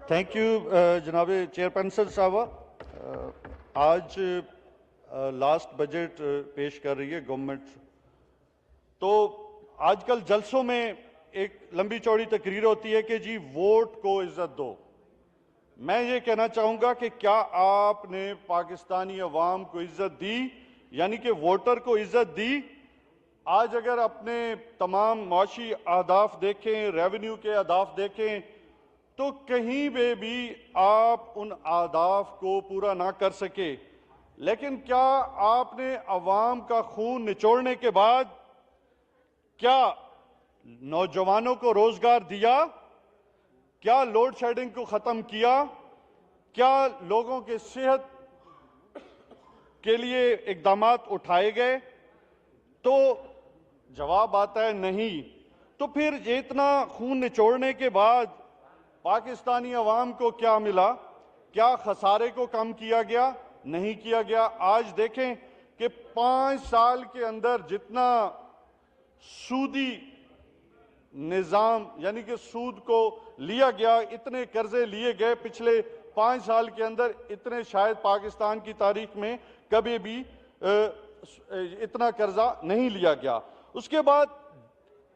Thank you جناب chairperson صاحبہ. آج لاسٹ بجٹ پیش کر رہی ہے گورنمنٹ. تو آج کل جلسوں میں ایک لمبی چوڑی تقریر ہوتی ہے کہ جی ووٹ کو عزت دو. میں یہ کہنا چاہوں گا کہ کیا آپ نے پاکستانی عوام کو عزت دی، یعنی کہ ووٹر کو عزت دی؟ آج اگر اپنے تمام معاشی اہداف دیکھیں، ریونیو کے اہداف دیکھیں، تو کہیں پہ بھی آپ ان اہداف کو پورا نہ کر سکے. لیکن کیا آپ نے عوام کا خون نچوڑنے کے بعد کیا نوجوانوں کو روزگار دیا؟ کیا لوڈ شیڈنگ کو ختم کیا؟ کیا لوگوں کے صحت کے لیے اقدامات اٹھائے گئے؟ تو جواب آتا ہے نہیں. تو پھر اتنا خون نچوڑنے کے بعد پاکستانی عوام کو کیا ملا؟ کیا خسارے کو کم کیا گیا؟ نہیں کیا گیا. آج دیکھیں کہ 5 سال کے اندر جتنا سودی نظام یعنی کہ سود کو لیا گیا، اتنے قرضے لیے گئے پچھلے 5 سال کے اندر، اتنے شاید پاکستان کی تاریخ میں کبھی بھی اتنا قرضہ نہیں لیا گیا. اس کے بعد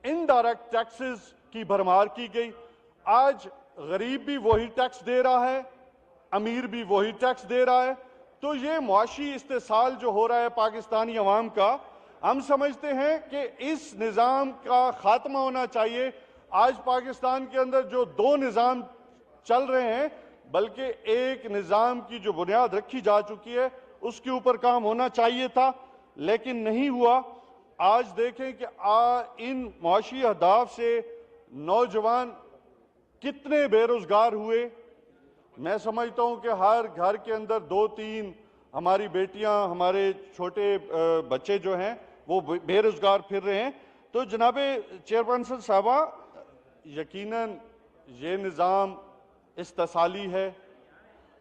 انڈائریکٹ ٹیکسز کی بھرمار کی گئی. آج غریب بھی وہی ٹیکس دے رہا ہے، امیر بھی وہی ٹیکس دے رہا ہے. تو یہ معاشی استحصال جو ہو رہا ہے پاکستانی عوام کا، ہم سمجھتے ہیں کہ اس نظام کا خاتمہ ہونا چاہیے. آج پاکستان کے اندر جو 2 نظام چل رہے ہیں، بلکہ ایک نظام کی جو بنیاد رکھی جا چکی ہے اس کے اوپر کام ہونا چاہیے تھا، لیکن نہیں ہوا. آج دیکھیں کہ ان معاشی اہداف سے نوجوان کتنے بے روزگار ہوئے. میں سمجھتا ہوں کہ ہر گھر کے اندر 2-3 ہماری بیٹیاں، ہمارے چھوٹے بچے جو ہیں وہ بے روزگار پھر رہے ہیں. تو جناب چیئرپرسن صاحبہ، یقیناً یہ نظام استحصالی ہے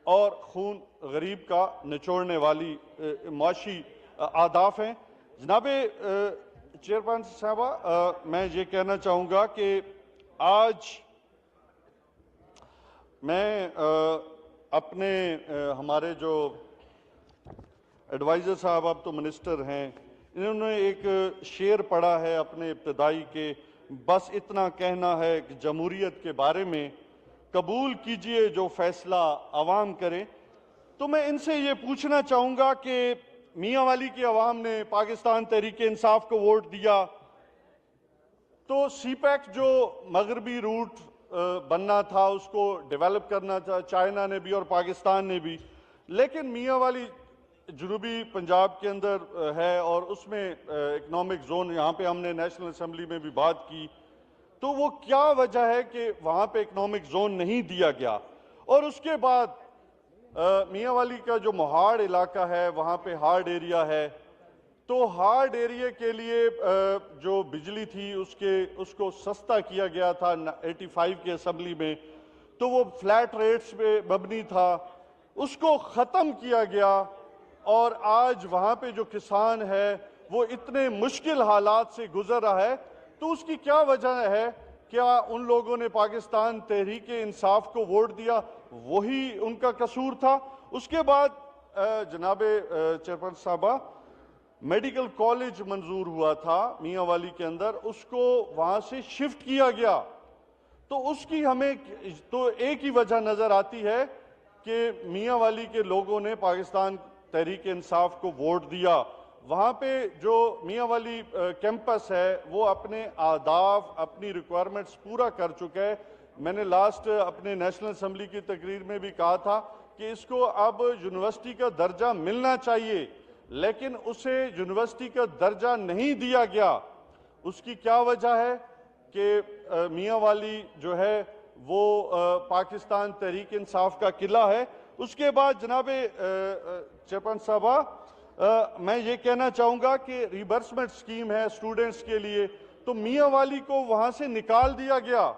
اور خون غریب کا نچوڑنے والی معاشی اہداف ہیں. جناب چیئرپرسن صاحبہ، میں یہ کہنا چاہوں گا کہ آج میں اپنے ہمارے جو ایڈوائزر صاحب اب تو منسٹر ہیں، انہوں نے ایک شعر پڑھا ہے اپنے ابتدائی کے، بس اتنا کہنا ہے کہ جمہوریت کے بارے میں قبول کیجئے جو فیصلہ عوام کرے. تو میں ان سے یہ پوچھنا چاہوں گا کہ میاں والی کی عوام نے پاکستان تحریک انصاف کو ووٹ دیا، تو سی پیک جو مغربی روٹ بننا تھا اس کو ڈیولپ کرنا تھا چائنا نے بھی اور پاکستان نے بھی، لیکن میاں والی جنوبی پنجاب کے اندر ہے اور اس میں اکنامک زون، یہاں پہ ہم نے نیشنل اسمبلی میں بھی بات کی. تو وہ کیا وجہ ہے کہ وہاں پہ اکنامک زون نہیں دیا گیا؟ اور اس کے بعد میاں والی کا جو مہاڑ علاقہ ہے وہاں پہ ہارڈ ایریا ہے، تو ہارڈ ایریا کے لیے جو بجلی تھی اس کو سستا کیا گیا تھا 85 کے اسمبلی میں. تو وہ فلیٹ ریٹس پہ مبنی تھا، اس کو ختم کیا گیا. اور آج وہاں پہ جو کسان ہے وہ اتنے مشکل حالات سے گزر رہا ہے. تو اس کی کیا وجہ ہے؟ کیا ان لوگوں نے پاکستان تحریک انصاف کو ووٹ دیا وہی ان کا قصور تھا؟ اس کے بعد جناب چیئرپرسن صاحبہ، میڈیکل کالج منظور ہوا تھا میاں والی کے اندر، اس کو وہاں سے شفٹ کیا گیا. تو اس کی ہمیں تو ایک ہی وجہ نظر آتی ہے کہ میاں والی کے لوگوں نے پاکستان تحریک انصاف کو ووٹ دیا. وہاں پہ جو میاں والی کیمپس ہے وہ اپنے اہداف، اپنی ریکوائرمنٹس پورا کر چکا ہے. میں نے لاسٹ اپنے نیشنل اسمبلی کی تقریر میں بھی کہا تھا کہ اس کو اب یونیورسٹی کا درجہ ملنا چاہیے، لیکن اسے یونیورسٹی کا درجہ نہیں دیا گیا. اس کی کیا وجہ ہے؟ کہ میاں والی جو ہے وہ پاکستان تحریک انصاف کا قلعہ ہے. اس کے بعد جناب چیئرپرسن صاحبہ، میں یہ کہنا چاہوں گا کہ ریبرسمنٹ سکیم ہے اسٹوڈنٹس کے لیے، تو میاں والی کو وہاں سے نکال دیا گیا.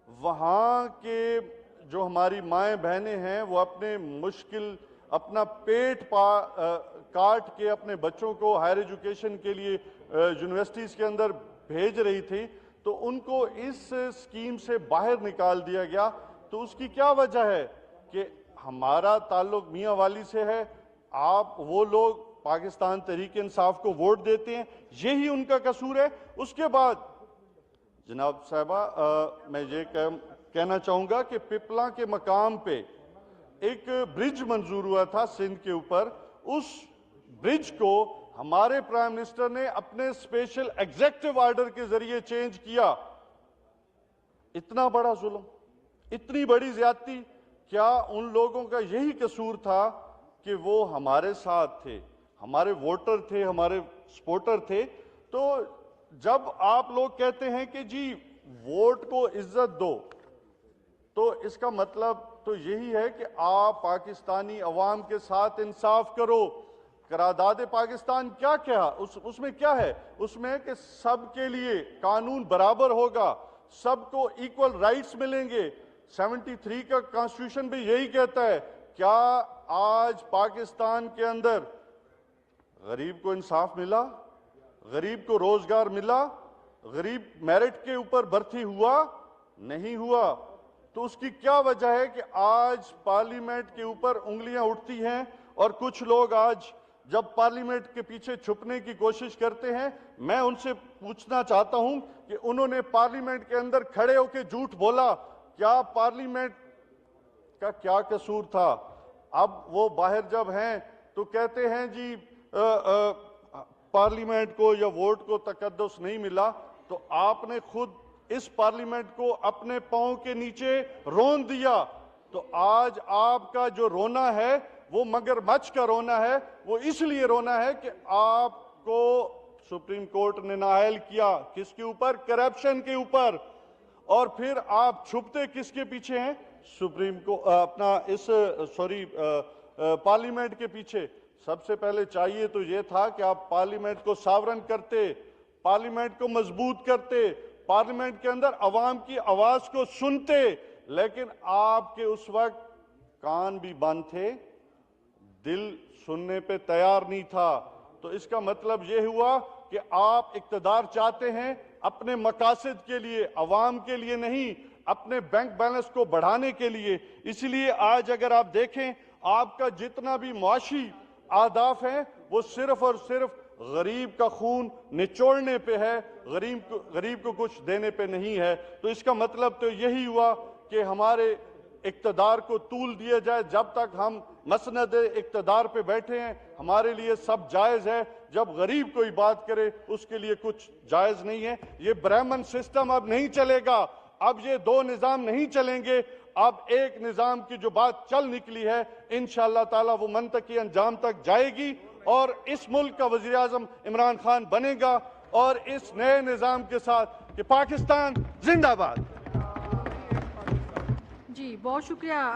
وہاں کے جو ہماری مائیں بہنیں ہیں وہ اپنے مشکل اپنا پیٹ کاٹ کے اپنے بچوں کو ہائر ایجوکیشن کے لیے یونیورسٹیز کے اندر بھیج رہی تھی، تو ان کو اس سکیم سے باہر نکال دیا گیا. تو اس کی کیا وجہ ہے کہ ہمارا تعلق میاں والی سے ہے، آپ وہ لوگ پاکستان تحریک انصاف کو ووٹ دیتے ہیں، یہی ان کا قصور ہے۔ اس کے بعد جناب صاحبہ میں یہ کہنا چاہوں گا کہ پپلا کے مقام پہ ایک برج منظور ہوا تھا سندھ کے اوپر، اس برج کو ہمارے پرائم منسٹر نے اپنے اسپیشل ایگزیکٹو آرڈر کے ذریعے چینج کیا۔ اتنا بڑا ظلم، اتنی بڑی زیادتی، کیا ان لوگوں کا یہی قصور تھا کہ وہ ہمارے ساتھ تھے، ہمارے ووٹر تھے، ہمارے سپورٹر تھے؟ تو جب آپ لوگ کہتے ہیں کہ جی ووٹ کو عزت دو، تو اس کا مطلب تو یہی ہے کہ آپ پاکستانی عوام کے ساتھ انصاف کرو۔ قرارداد پاکستان کیا کہا؟ اس میں کیا ہے؟ اس میں کہ سب کے لیے قانون برابر ہوگا، سب کو ایکول رائٹس ملیں گے۔ 73 کا کانسٹیٹیوشن بھی یہی کہتا ہے۔ کیا آج پاکستان کے اندر غریب کو انصاف ملا؟ غریب کو روزگار ملا؟ غریب میرٹ کے اوپر بھرتی ہوا؟ نہیں ہوا۔ تو اس کی کیا وجہ ہے کہ آج پارلیمنٹ کے اوپر انگلیاں اٹھتی ہیں، اور کچھ لوگ آج جب پارلیمنٹ کے پیچھے چھپنے کی کوشش کرتے ہیں؟ میں ان سے پوچھنا چاہتا ہوں کہ انہوں نے پارلیمنٹ کے اندر کھڑے ہو کے جھوٹ بولا، کیا پارلیمنٹ کا کیا قصور تھا؟ اب وہ باہر جب ہیں تو کہتے ہیں جی پارلیمنٹ کو یا ووٹ کو تقدس نہیں ملا۔ تو آپ نے خود اس پارلیمنٹ کو اپنے پاؤں کے نیچے رون دیا۔ تو آج آپ کا جو رونا ہے وہ مگرمچھ کا رونا ہے۔ وہ اس لیے رونا ہے کہ آپ کو سپریم کورٹ نے نااہل کیا، کس کے اوپر؟ کرپشن کے اوپر۔ اور پھر آپ چھپتے کس کے پیچھے ہیں؟ سپریم کو پارلیمنٹ کے پیچھے۔ سب سے پہلے چاہیے تو یہ تھا کہ آپ پارلیمنٹ کو ساورن کرتے، پارلیمنٹ کو مضبوط کرتے، پارلیمنٹ کے اندر عوام کی آواز کو سنتے، لیکن آپ کے اس وقت کان بھی بند تھے، دل سننے پہ تیار نہیں تھا۔ تو اس کا مطلب یہ ہوا کہ آپ اقتدار چاہتے ہیں اپنے مقاصد کے لیے، عوام کے لیے نہیں، اپنے بینک بیلنس کو بڑھانے کے لیے۔ اس لیے آج اگر آپ دیکھیں آپ کا جتنا بھی معاشی اہداف ہیں وہ صرف اور صرف غریب کا خون نچوڑنے پہ ہے، غریب کو کچھ دینے پہ نہیں ہے۔ تو اس کا مطلب تو یہی ہوا کہ ہمارے اقتدار کو طول دیا جائے۔ جب تک ہم مسند اقتدار پہ بیٹھے ہیں ہمارے لیے سب جائز ہے، جب غریب کوئی بات کرے اس کے لیے کچھ جائز نہیں ہے۔ یہ برہمن سسٹم اب نہیں چلے گا، اب یہ دو نظام نہیں چلیں گے، اب ایک نظام کی جو بات چل نکلی ہے انشاءاللہ تعالی وہ منطقی انجام تک جائے گی، اور اس ملک کا وزیر اعظم عمران خان بنے گا، اور اس نئے نظام کے ساتھ کہ پاکستان زندہ باد۔ جی بہت شکریہ۔